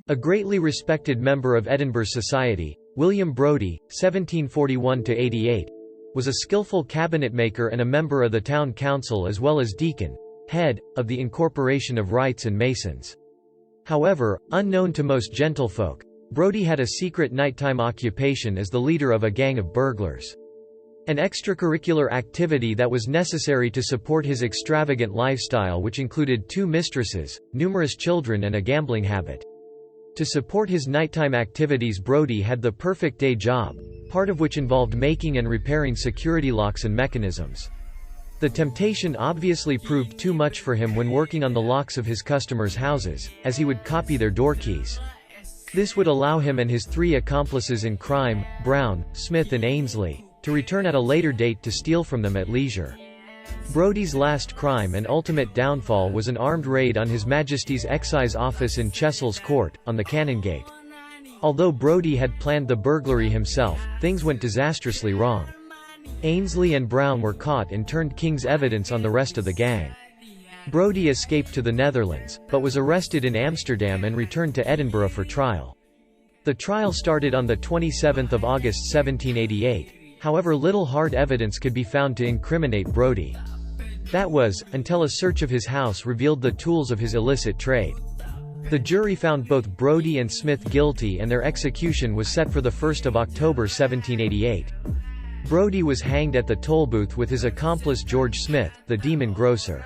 A greatly respected member of Edinburgh society, William Brodie (1741–88), was a skillful cabinetmaker and a member of the town council as well as deacon, head, of the Incorporation of Wrights and Masons. However, unknown to most gentlefolk, Brodie had a secret nighttime occupation as the leader of a gang of burglars. An extracurricular activity that was necessary to support his extravagant lifestyle, which included 2 mistresses, numerous children and a gambling habit. To support his nighttime activities, Brodie had the perfect day job, part of which involved making and repairing security locks and mechanisms. The temptation obviously proved too much for him when working on the locks of his customers' houses, as he would copy their door keys. This would allow him and his 3 accomplices in crime, Brown, Smith and Ainsley, to return at a later date to steal from them at leisure. Brodie's last crime and ultimate downfall was an armed raid on His Majesty's Excise Office in Chesil's Court, on the Canongate. Although Brodie had planned the burglary himself, things went disastrously wrong. Ainsley and Brown were caught and turned king's evidence on the rest of the gang. Brodie escaped to the Netherlands, but was arrested in Amsterdam and returned to Edinburgh for trial. The trial started on 27 August 1788. However, little hard evidence could be found to incriminate Brodie. That was, until a search of his house revealed the tools of his illicit trade. The jury found both Brodie and Smith guilty and their execution was set for 1 October 1788. Brodie was hanged at the toll booth with his accomplice George Smith, the demon grocer.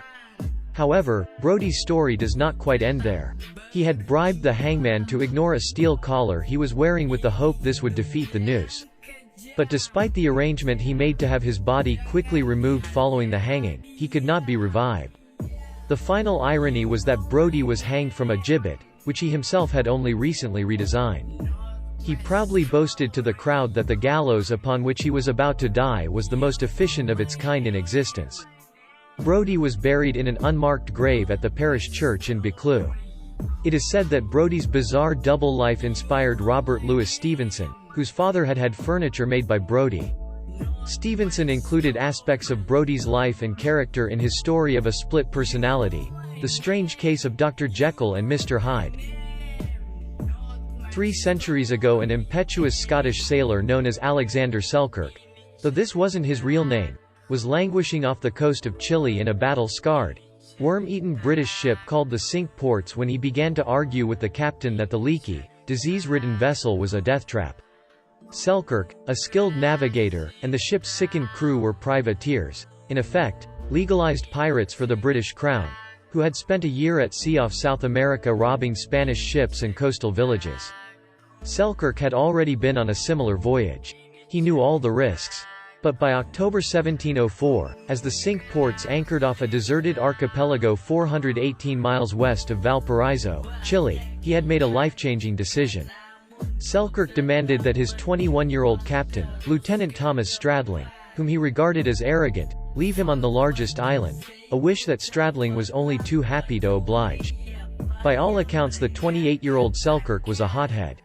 However, Brodie's story does not quite end there. He had bribed the hangman to ignore a steel collar he was wearing with the hope this would defeat the noose. But despite the arrangement he made to have his body quickly removed following the hanging, he could not be revived. The final irony was that Brodie was hanged from a gibbet, which he himself had only recently redesigned. He proudly boasted to the crowd that the gallows upon which he was about to die was the most efficient of its kind in existence. Brodie was buried in an unmarked grave at the parish church in Buccleuch. It is said that Brodie's bizarre double life inspired Robert Louis Stevenson, whose father had had furniture made by Brodie. Stevenson included aspects of Brodie's life and character in his story of a split personality, The Strange Case of Dr. Jekyll and Mr. Hyde. 3 centuries ago, an impetuous Scottish sailor known as Alexander Selkirk, though this wasn't his real name, was languishing off the coast of Chile in a battle-scarred, worm-eaten British ship called the Cinque Ports when he began to argue with the captain that the leaky, disease-ridden vessel was a death trap. Selkirk, a skilled navigator, and the ship's sickened crew were privateers, in effect, legalized pirates for the British Crown, who had spent a year at sea off South America robbing Spanish ships and coastal villages. Selkirk had already been on a similar voyage. He knew all the risks. But by October 1704, as the Cinque Ports anchored off a deserted archipelago 418 miles west of Valparaiso, Chile, he had made a life-changing decision. Selkirk demanded that his 21-year-old captain, Lieutenant Thomas Stradling, whom he regarded as arrogant, leave him on the largest island, a wish that Stradling was only too happy to oblige. By all accounts, the 28-year-old Selkirk was a hothead.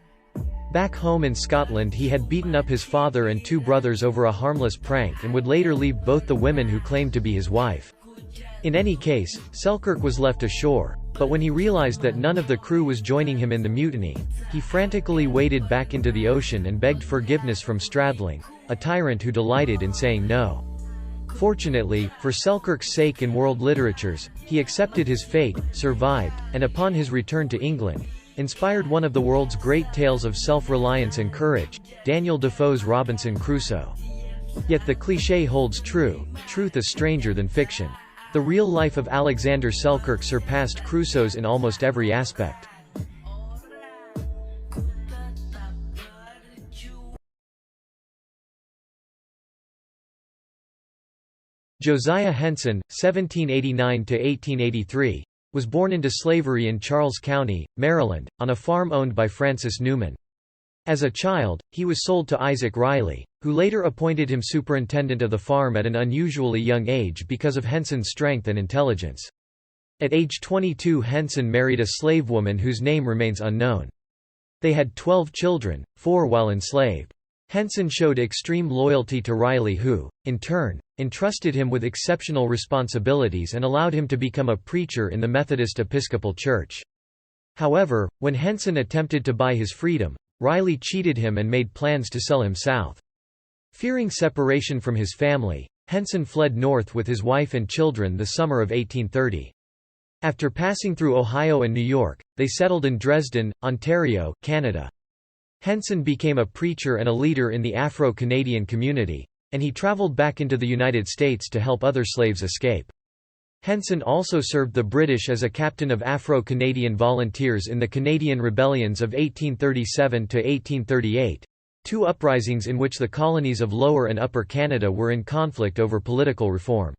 Back home in Scotland, he had beaten up his father and 2 brothers over a harmless prank and would later leave both the women who claimed to be his wife. In any case, Selkirk was left ashore, but when he realized that none of the crew was joining him in the mutiny, he frantically waded back into the ocean and begged forgiveness from Stradling, a tyrant who delighted in saying no. Fortunately, for Selkirk's sake in world literatures, he accepted his fate, survived, and upon his return to England, inspired one of the world's great tales of self-reliance and courage, Daniel Defoe's Robinson Crusoe. Yet the cliché holds true: truth is stranger than fiction. The real life of Alexander Selkirk surpassed Crusoe's in almost every aspect. Josiah Henson, 1789–1883, was born into slavery in Charles County, Maryland, on a farm owned by Francis Newman. As a child, he was sold to Isaac Riley, who later appointed him superintendent of the farm at an unusually young age because of Henson's strength and intelligence. At age 22, Henson married a slave woman whose name remains unknown. They had 12 children, 4 while enslaved. Henson showed extreme loyalty to Riley, who, in turn, entrusted him with exceptional responsibilities and allowed him to become a preacher in the Methodist Episcopal Church. However, when Henson attempted to buy his freedom, Riley cheated him and made plans to sell him south. Fearing separation from his family, Henson fled north with his wife and children the summer of 1830. After passing through Ohio and New York, they settled in Dresden, Ontario, Canada. Henson became a preacher and a leader in the Afro-Canadian community, and he traveled back into the United States to help other slaves escape. Henson also served the British as a captain of Afro-Canadian volunteers in the Canadian rebellions of 1837 to 1838. Two uprisings in which the colonies of Lower and Upper Canada were in conflict over political reform.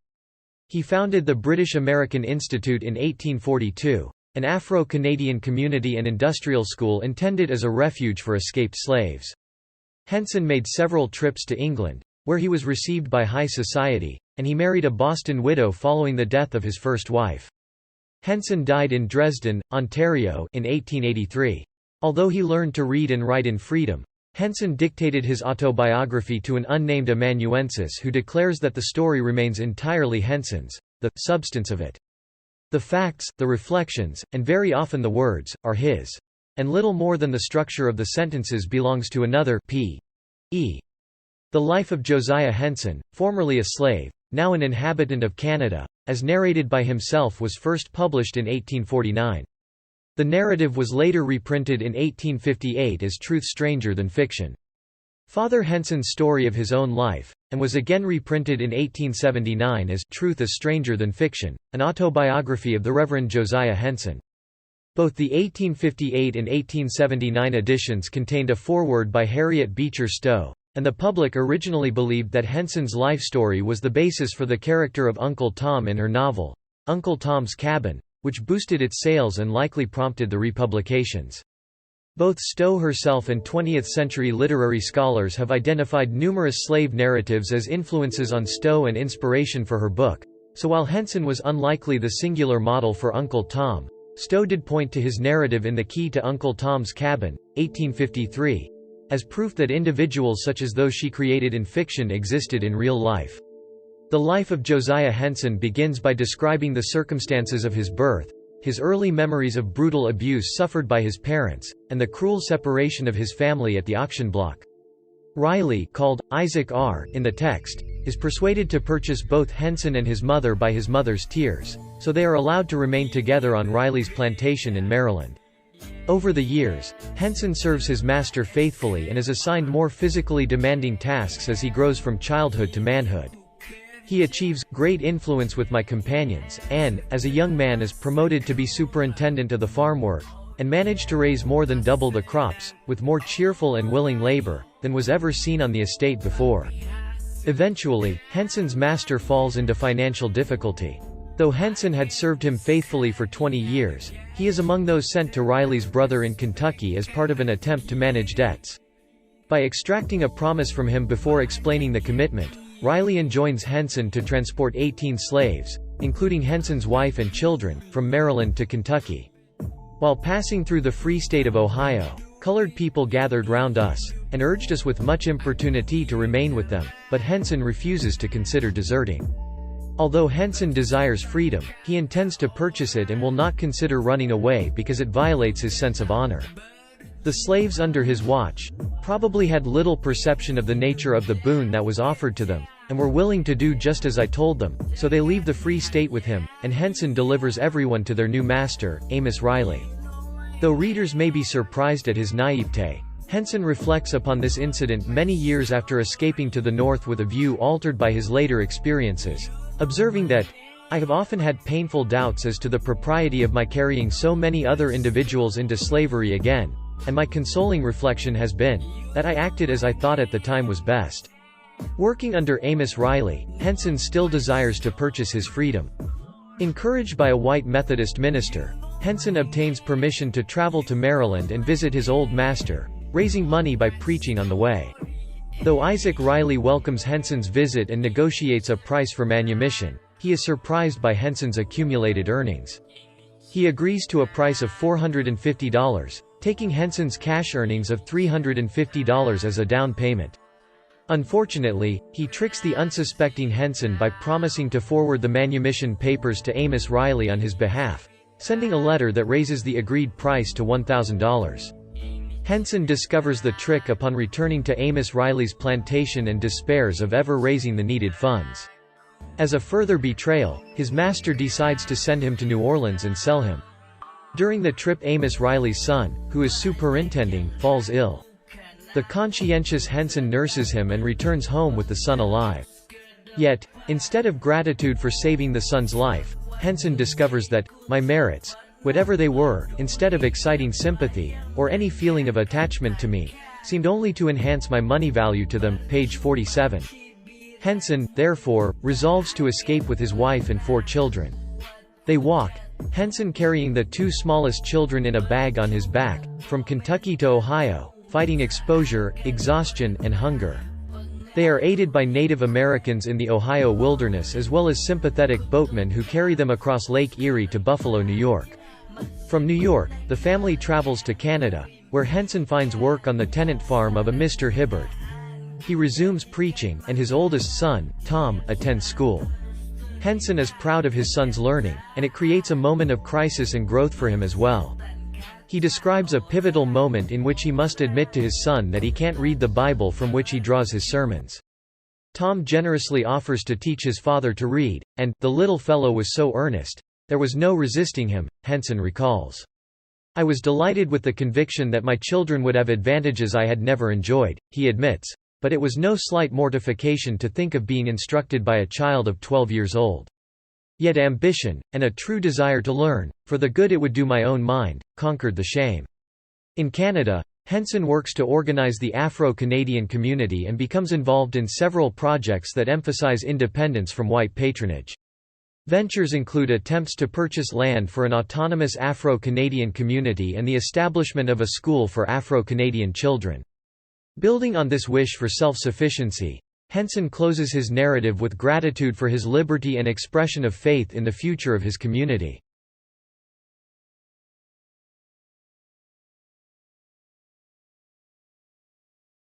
He founded the British American Institute in 1842, an Afro-Canadian community and industrial school intended as a refuge for escaped slaves. Henson made several trips to England, where he was received by high society, and he married a Boston widow following the death of his first wife. Henson died in Dresden, Ontario in 1883. Although he learned to read and write in freedom, Henson dictated his autobiography to an unnamed amanuensis who declares that the story remains entirely Henson's, the substance of it. The facts, the reflections, and very often the words, are his. And little more than the structure of the sentences belongs to another P.E. The Life of Josiah Henson, formerly a slave, now an inhabitant of Canada, as narrated by himself, was first published in 1849. The narrative was later reprinted in 1858 as Truth Stranger Than Fiction. Father Henson's story of his own life, and was again reprinted in 1879 as Truth is Stranger Than Fiction, an autobiography of the Reverend Josiah Henson. Both the 1858 and 1879 editions contained a foreword by Harriet Beecher Stowe, and the public originally believed that Henson's life story was the basis for the character of Uncle Tom in her novel, Uncle Tom's Cabin, which boosted its sales and likely prompted the republications. Both Stowe herself and 20th-century literary scholars have identified numerous slave narratives as influences on Stowe and inspiration for her book, so while Henson was unlikely the singular model for Uncle Tom, Stowe did point to his narrative in The Key to Uncle Tom's Cabin, 1853, as proof that individuals such as those she created in fiction existed in real life. The life of Josiah Henson begins by describing the circumstances of his birth, his early memories of brutal abuse suffered by his parents, and the cruel separation of his family at the auction block. Riley, called Isaac R. in the text, is persuaded to purchase both Henson and his mother by his mother's tears, so they are allowed to remain together on Riley's plantation in Maryland. Over the years, Henson serves his master faithfully and is assigned more physically demanding tasks as he grows from childhood to manhood. He achieves great influence with my companions, and, as a young man, is promoted to be superintendent of the farm work, and managed to raise more than double the crops, with more cheerful and willing labor, than was ever seen on the estate before. Eventually, Henson's master falls into financial difficulty. Though Henson had served him faithfully for 20 years, he is among those sent to Riley's brother in Kentucky as part of an attempt to manage debts. By extracting a promise from him before explaining the commitment, Riley enjoins Henson to transport 18 slaves, including Henson's wife and children, from Maryland to Kentucky. While passing through the Free State of Ohio, colored people gathered round us, and urged us with much importunity to remain with them, but Henson refuses to consider deserting. Although Henson desires freedom, he intends to purchase it and will not consider running away because it violates his sense of honor. The slaves under his watch probably had little perception of the nature of the boon that was offered to them, and were willing to do just as I told them, so they leave the Free State with him, and Henson delivers everyone to their new master, Amos Riley. Though readers may be surprised at his naivete, Henson reflects upon this incident many years after escaping to the north with a view altered by his later experiences, observing that, "I have often had painful doubts as to the propriety of my carrying so many other individuals into slavery again, and my consoling reflection has been, that I acted as I thought at the time was best." Working under Amos Riley, Henson still desires to purchase his freedom. Encouraged by a white Methodist minister, Henson obtains permission to travel to Maryland and visit his old master, raising money by preaching on the way. Though Isaac Riley welcomes Henson's visit and negotiates a price for manumission, he is surprised by Henson's accumulated earnings. He agrees to a price of $450, taking Henson's cash earnings of $350 as a down payment. Unfortunately, he tricks the unsuspecting Henson by promising to forward the manumission papers to Amos Riley on his behalf, sending a letter that raises the agreed price to $1,000. Henson discovers the trick upon returning to Amos Riley's plantation and despairs of ever raising the needed funds. As a further betrayal, his master decides to send him to New Orleans and sell him. During the trip, Amos Riley's son, who is superintending, falls ill. The conscientious Henson nurses him and returns home with the son alive. Yet, instead of gratitude for saving the son's life, Henson discovers that, my merits, whatever they were, instead of exciting sympathy, or any feeling of attachment to me, seemed only to enhance my money value to them. Page 47. Henson, therefore, resolves to escape with his wife and 4 children. They walk, Henson carrying the 2 smallest children in a bag on his back, from Kentucky to Ohio, fighting exposure, exhaustion, and hunger. They are aided by Native Americans in the Ohio wilderness as well as sympathetic boatmen who carry them across Lake Erie to Buffalo, New York. From New York, the family travels to Canada, where Henson finds work on the tenant farm of a Mr. Hibbard. He resumes preaching, and his oldest son, Tom, attends school. Henson is proud of his son's learning, and it creates a moment of crisis and growth for him as well. He describes a pivotal moment in which he must admit to his son that he can't read the Bible from which he draws his sermons. Tom generously offers to teach his father to read, and, the little fellow was so earnest, there was no resisting him, Henson recalls. I was delighted with the conviction that my children would have advantages I had never enjoyed, he admits, but it was no slight mortification to think of being instructed by a child of 12 years old. Yet ambition, and a true desire to learn, for the good it would do my own mind, conquered the shame. In Canada, Henson works to organize the Afro-Canadian community and becomes involved in several projects that emphasize independence from white patronage. Ventures include attempts to purchase land for an autonomous Afro-Canadian community and the establishment of a school for Afro-Canadian children. Building on this wish for self-sufficiency, Henson closes his narrative with gratitude for his liberty and expression of faith in the future of his community.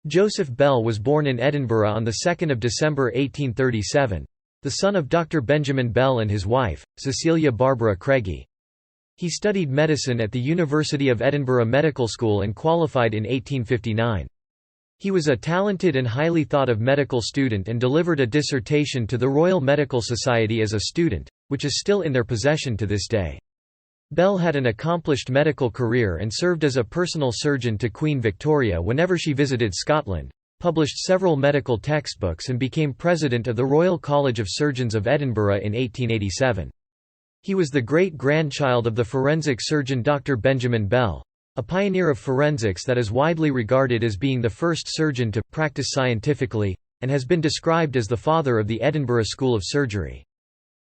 Joseph Bell was born in Edinburgh on 2 December 1837, the son of Dr. Benjamin Bell and his wife, Cecilia Barbara Craigie. He studied medicine at the University of Edinburgh Medical School and qualified in 1859. He was a talented and highly thought of medical student and delivered a dissertation to the Royal Medical Society as a student, which is still in their possession to this day. Bell had an accomplished medical career and served as a personal surgeon to Queen Victoria whenever she visited Scotland, published several medical textbooks and became president of the Royal College of Surgeons of Edinburgh in 1887. He was the great-grandchild of the forensic surgeon Dr. Benjamin Bell, a pioneer of forensics that is widely regarded as being the first surgeon to practice scientifically, and has been described as the father of the Edinburgh School of Surgery.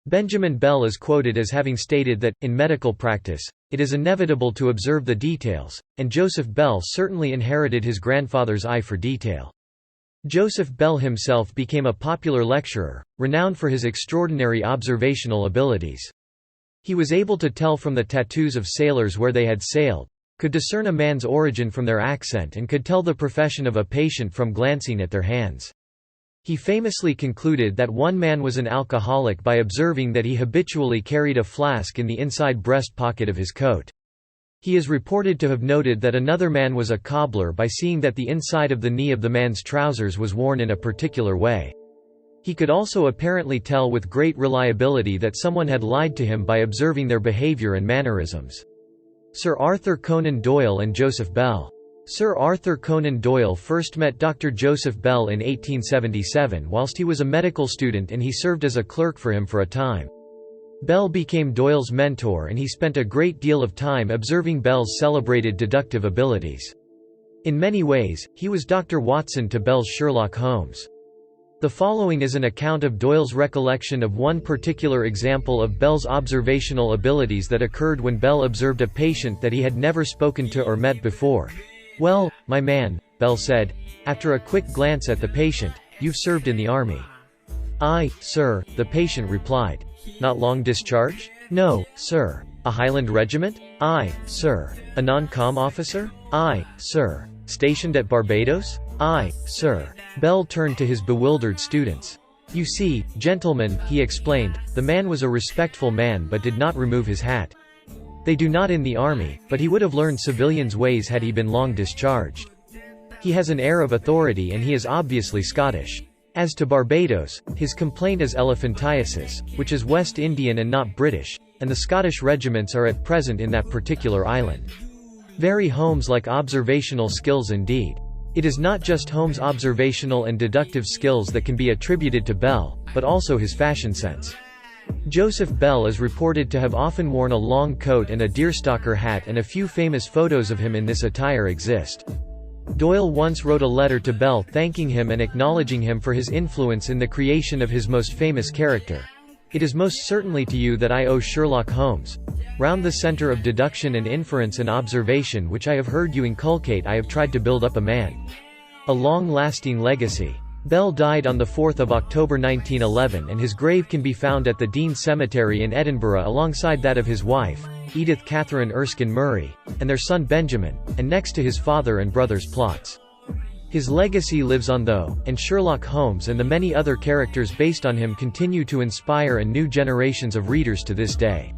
Benjamin Bell is quoted as having stated that, in medical practice, it is inevitable to observe the details, and Joseph Bell certainly inherited his grandfather's eye for detail. Joseph Bell himself became a popular lecturer, renowned for his extraordinary observational abilities. He was able to tell from the tattoos of sailors where they had sailed, could discern a man's origin from their accent and could tell the profession of a patient from glancing at their hands. He famously concluded that one man was an alcoholic by observing that he habitually carried a flask in the inside breast pocket of his coat. He is reported to have noted that another man was a cobbler by seeing that the inside of the knee of the man's trousers was worn in a particular way. He could also apparently tell with great reliability that someone had lied to him by observing their behavior and mannerisms. Sir Arthur Conan Doyle and Joseph Bell. Sir Arthur Conan Doyle first met Dr. Joseph Bell in 1877 whilst he was a medical student, and he served as a clerk for him for a time. Bell became Doyle's mentor, and he spent a great deal of time observing Bell's celebrated deductive abilities. In many ways, he was Dr. Watson to Bell's Sherlock Holmes. The following is an account of Doyle's recollection of one particular example of Bell's observational abilities that occurred when Bell observed a patient that he had never spoken to or met before. "Well, my man," Bell said, after a quick glance at the patient, "you've served in the army." "Aye, sir," the patient replied. "Not long discharge?" "No, sir." "A Highland regiment?" "Aye, sir." "A non-com officer?" "Aye, sir." "Stationed at Barbados?" "Aye, sir." Bell turned to his bewildered students. "You see, gentlemen," he explained, "the man was a respectful man but did not remove his hat. They do not in the army, but he would have learned civilians' ways had he been long discharged. He has an air of authority and he is obviously Scottish. As to Barbados, his complaint is elephantiasis, which is West Indian and not British, and the Scottish regiments are at present in that particular island. Very Holmes-like observational skills indeed. It is not just Holmes' observational and deductive skills that can be attributed to Bell, but also his fashion sense. Joseph Bell is reported to have often worn a long coat and a deerstalker hat, and a few famous photos of him in this attire exist. Doyle once wrote a letter to Bell thanking him and acknowledging him for his influence in the creation of his most famous character. "It is most certainly to you that I owe Sherlock Holmes. Round the center of deduction and inference and observation which I have heard you inculcate I have tried to build up a man. A long-lasting legacy." Bell died on 4 October 1911 and his grave can be found at the Dean Cemetery in Edinburgh alongside that of his wife, Edith Catherine Erskine Murray, and their son Benjamin, and next to his father and brother's plots. His legacy lives on though, and Sherlock Holmes and the many other characters based on him continue to inspire and new generations of readers to this day.